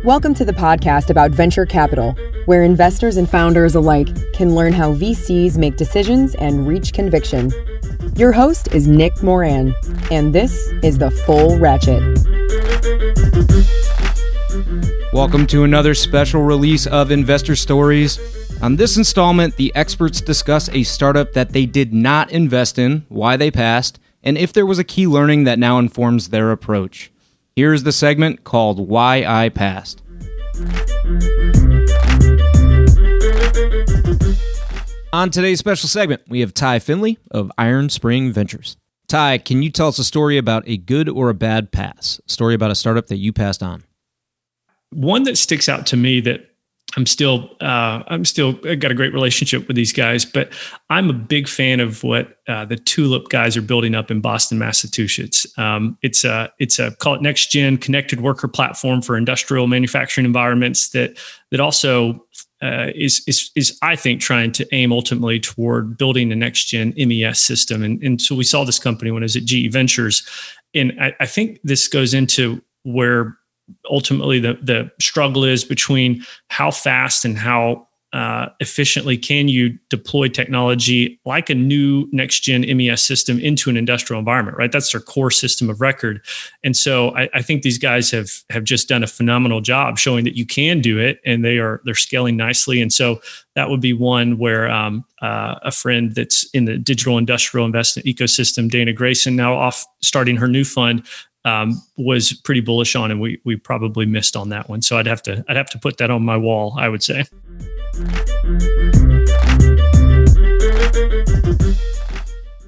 Welcome to the podcast about venture capital, where investors and founders alike can learn how VCs make decisions and reach conviction. Your host is Nick Moran, and this is The Full Ratchet. Welcome to another special release of Investor Stories. On this installment, the experts discuss a startup that they did not invest in, why they passed, and if there was a key learning that now informs their approach. Here's the segment called Why I Passed. On today's special segment, we have Ty Finlay of Ironspring Ventures. Ty, can you tell us a story about a good or a bad pass? A story about a startup that you passed on? One that sticks out to me that I got a great relationship with these guys, but I'm a big fan of what the Tulip guys are building up in Boston, Massachusetts. It's a call it next gen connected worker platform for industrial manufacturing environments that also is I think trying to aim ultimately toward building a next gen MES system. And so we saw this company when I was at GE Ventures, and I think this goes into where ultimately the struggle is between how fast and how efficiently can you deploy technology like a new next-gen MES system into an industrial environment, right? That's their core system of record. And so I think these guys have just done a phenomenal job showing that you can do it, and they're scaling nicely. And so that would be one where a friend that's in the digital industrial investment ecosystem, Dana Grayson, now off starting her new fund, was pretty bullish on, and we probably missed on that one. So I'd have to put that on my wall, I would say.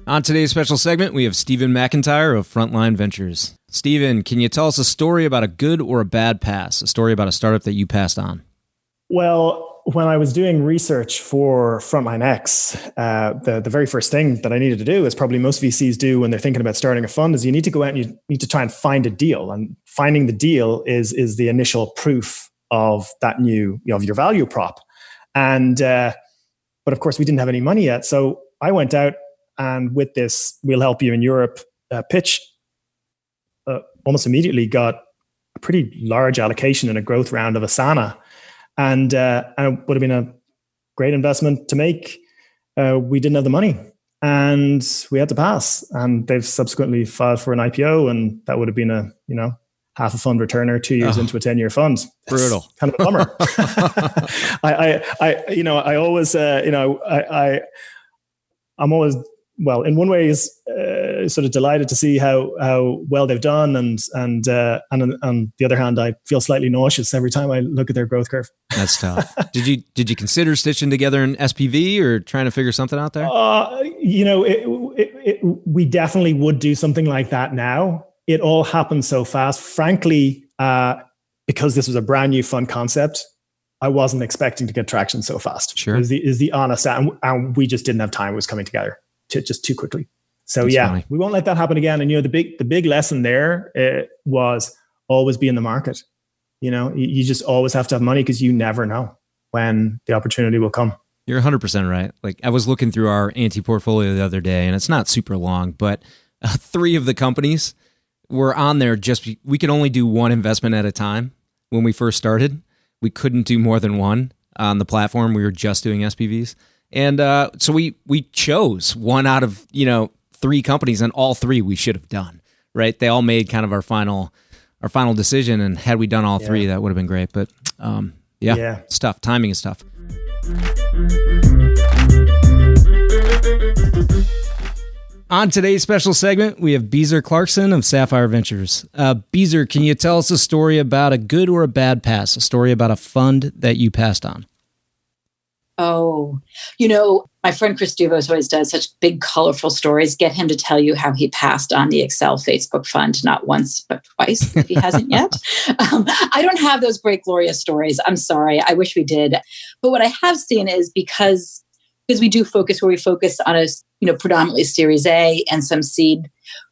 On today's special segment, we have Stephen McIntyre of Frontline Ventures. Stephen, can you tell us a story about a good or a bad pass? A story about a startup that you passed on? Well, when I was doing research for Frontline X, the very first thing that I needed to do, is probably most VCs do when they're thinking about starting a fund, is you need to go out and you need to try and find a deal. And finding the deal is the initial proof of that of your value prop. And but of course, we didn't have any money yet. So I went out and with this "We'll help you in Europe" pitch, almost immediately got a pretty large allocation in a growth round of Asana. And it would have been a great investment to make. We didn't have the money, and we had to pass. And they've subsequently filed for an IPO, and that would have been a half a fund returner 2 years into a 10-year fund. Brutal, kind of a bummer. I'm always, well, in one way, is sort of delighted to see how well they've done, and on the other hand, I feel slightly nauseous every time I look at their growth curve. That's tough. Did you consider stitching together an SPV or trying to figure something out there? We definitely would do something like that now. It all happened so fast. Frankly, because this was a brand new fund concept, I wasn't expecting to get traction so fast. Sure, is the honest, and we just didn't have time. It was coming together just too quickly. So That's yeah, funny. We won't let that happen again. And the big lesson there was always be in the market. You just always have to have money, because you never know when the opportunity will come. You're 100% right. Like, I was looking through our anti-portfolio the other day, and it's not super long, but 3 of the companies were on there. We could only do one investment at a time. When we first started, we couldn't do more than one on the platform. We were just doing SPVs. And so we chose one out of 3 companies, and all 3 we should have done, right? They all made kind of our final decision, and had we done all 3, that would have been great. But it's tough. Timing is tough. On today's special segment, we have Beezer Clarkson of Sapphire Adventures. Beezer, can you tell us a story about a good or a bad pass? A story about a fund that you passed on? Oh, my friend Chris Duvos always does such big, colorful stories. Get him to tell you how he passed on the Excel Facebook fund, not once, but twice, if he hasn't yet. I don't have those great, glorious stories. I'm sorry. I wish we did. But what I have seen is because we do focus where we focus on predominantly Series A and some seed,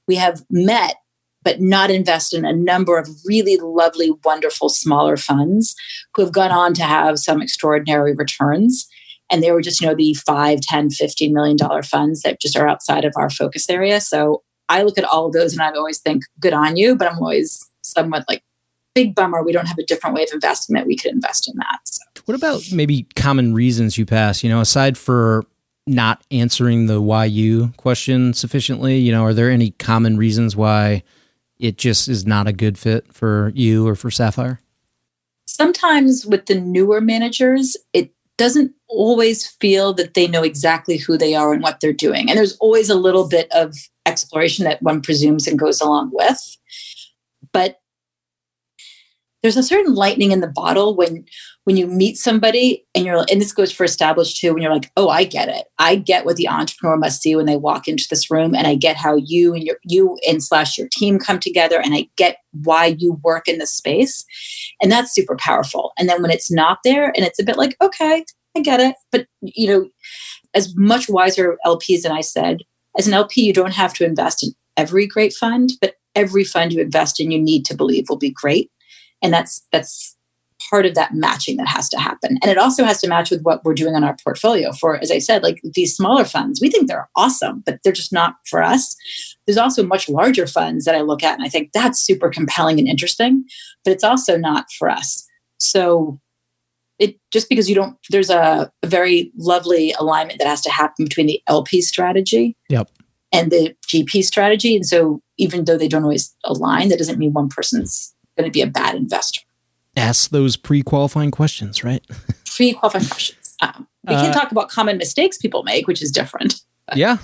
we have met but not invested in a number of really lovely, wonderful, smaller funds who have gone on to have some extraordinary returns. And they were just, the $5, $10, $15 million funds that just are outside of our focus area. So I look at all of those and I always think, good on you, but I'm always somewhat like, big bummer, we don't have a different way of investing that we could invest in that. So. What about maybe common reasons you pass, aside for not answering the why you question sufficiently, are there any common reasons why it just is not a good fit for you or for Sapphire? Sometimes with the newer managers, it doesn't always feel that they know exactly who they are and what they're doing. And there's always a little bit of exploration that one presumes and goes along with. But there's a certain lightning in the bottle when you meet somebody and and this goes for established too, when you're like, oh, I get it. I get what the entrepreneur must see when they walk into this room, and I get how you and your team come together, and I get why you work in this space. And that's super powerful. And then when it's not there and it's a bit like, okay, I get it. But as much wiser LPs than I said, as an LP, you don't have to invest in every great fund, but every fund you invest in, you need to believe will be great. And that's part of that matching that has to happen. And it also has to match with what we're doing on our portfolio. For, as I said, like these smaller funds, we think they're awesome, but they're just not for us. There's also much larger funds that I look at and I think that's super compelling and interesting, but it's also not for us. So it just because there's a very lovely alignment that has to happen between the LP strategy and the GP strategy. And so even though they don't always align, that doesn't mean one person's going to be a bad investor. Ask those pre-qualifying questions, right? Pre-qualifying questions. We can talk about common mistakes people make, which is different. Yeah.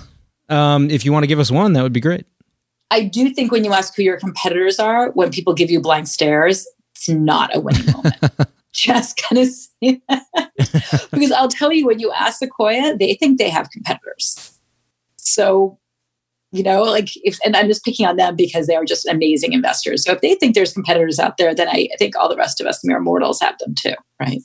If you want to give us one, that would be great. I do think when you ask who your competitors are, when people give you blank stares, it's not a winning moment. Just kind of say that. Because I'll tell you, when you ask Sequoia, they think they have competitors. So, and I'm just picking on them because they are just amazing investors. So if they think there's competitors out there, then I think all the rest of us mere mortals have them too, right?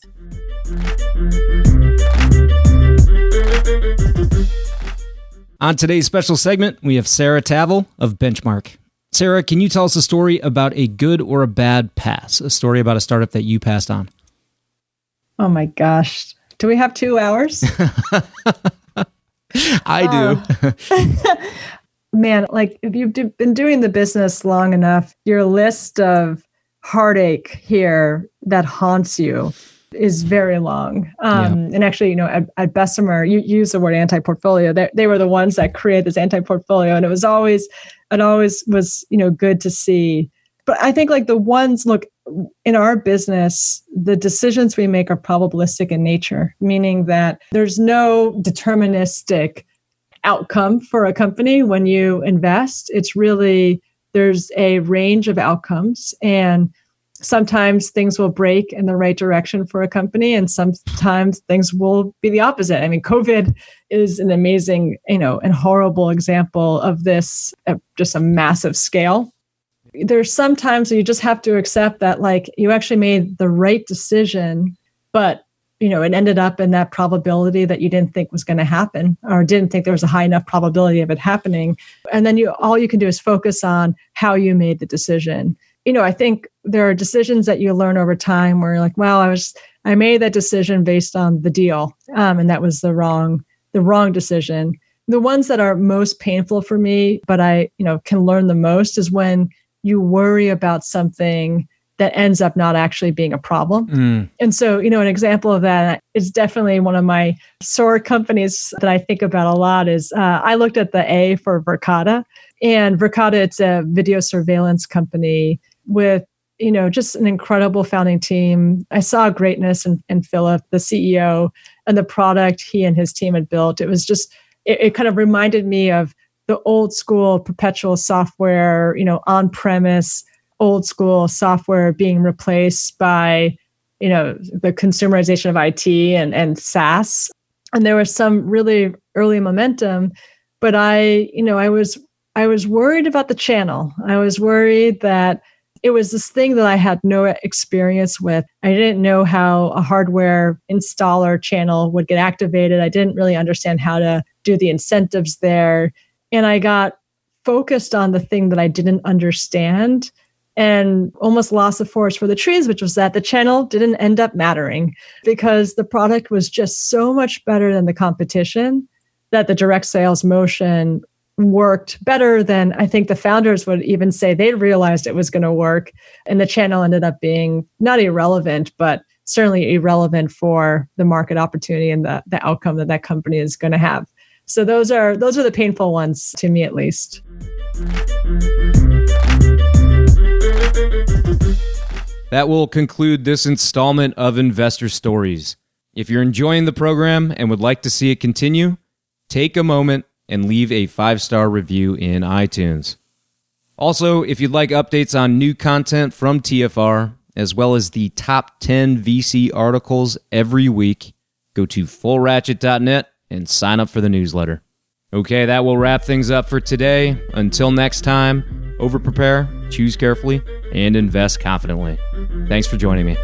On today's special segment, we have Sarah Tavel of Benchmark. Sarah, can you tell us a story about a good or a bad pass? A story about a startup that you passed on? Oh my gosh. Do we have 2 hours? I do. Man, like if you've been doing the business long enough, your list of heartache here that haunts you is very long. And actually, at Bessemer, you use the word anti-portfolio. They were the ones that created this anti-portfolio. And it always was, good to see. But I think like the ones, look, in our business, the decisions we make are probabilistic in nature, meaning that there's no deterministic outcome for a company when you invest. It's really, there's a range of outcomes, and sometimes things will break in the right direction for a company, and sometimes things will be the opposite. I mean, COVID is an amazing, and horrible example of this at just a massive scale. There's sometimes you just have to accept that, like, you actually made the right decision, but it ended up in that probability that you didn't think was going to happen, or didn't think there was a high enough probability of it happening. And then all you can do is focus on how you made the decision. I think there are decisions that you learn over time where you're like, well, I made that decision based on the deal. And that was the wrong decision. The ones that are most painful for me, but I, can learn the most, is when you worry about something that ends up not actually being a problem. And so, an example of that is definitely one of my sore companies that I think about a lot is I looked at the A for Verkada. And Verkada, it's a video surveillance company with, just an incredible founding team. I saw greatness in Philip, the CEO, and the product he and his team had built. It was just, it kind of reminded me of the old school perpetual software, on-premise, old school software being replaced by, the consumerization of IT and SaaS. And there was some really early momentum, but I was worried about the channel. I was worried that it was this thing that I had no experience with. I didn't know how a hardware installer channel would get activated. I didn't really understand how to do the incentives there. And I got focused on the thing that I didn't understand and almost lost the forest for the trees, which was that the channel didn't end up mattering because the product was just so much better than the competition that the direct sales motion worked better than I think the founders would even say they realized it was going to work. And the channel ended up being not irrelevant, but certainly irrelevant for the market opportunity and the outcome that company is going to have. So those are the painful ones to me, at least. That will conclude this installment of Investor Stories. If you're enjoying the program and would like to see it continue, take a moment and leave a 5-star review in iTunes. Also, if you'd like updates on new content from TFR, as well as the top 10 VC articles every week, go to fullratchet.net and sign up for the newsletter. Okay, that will wrap things up for today. Until next time, over-prepare, choose carefully, and invest confidently. Thanks for joining me.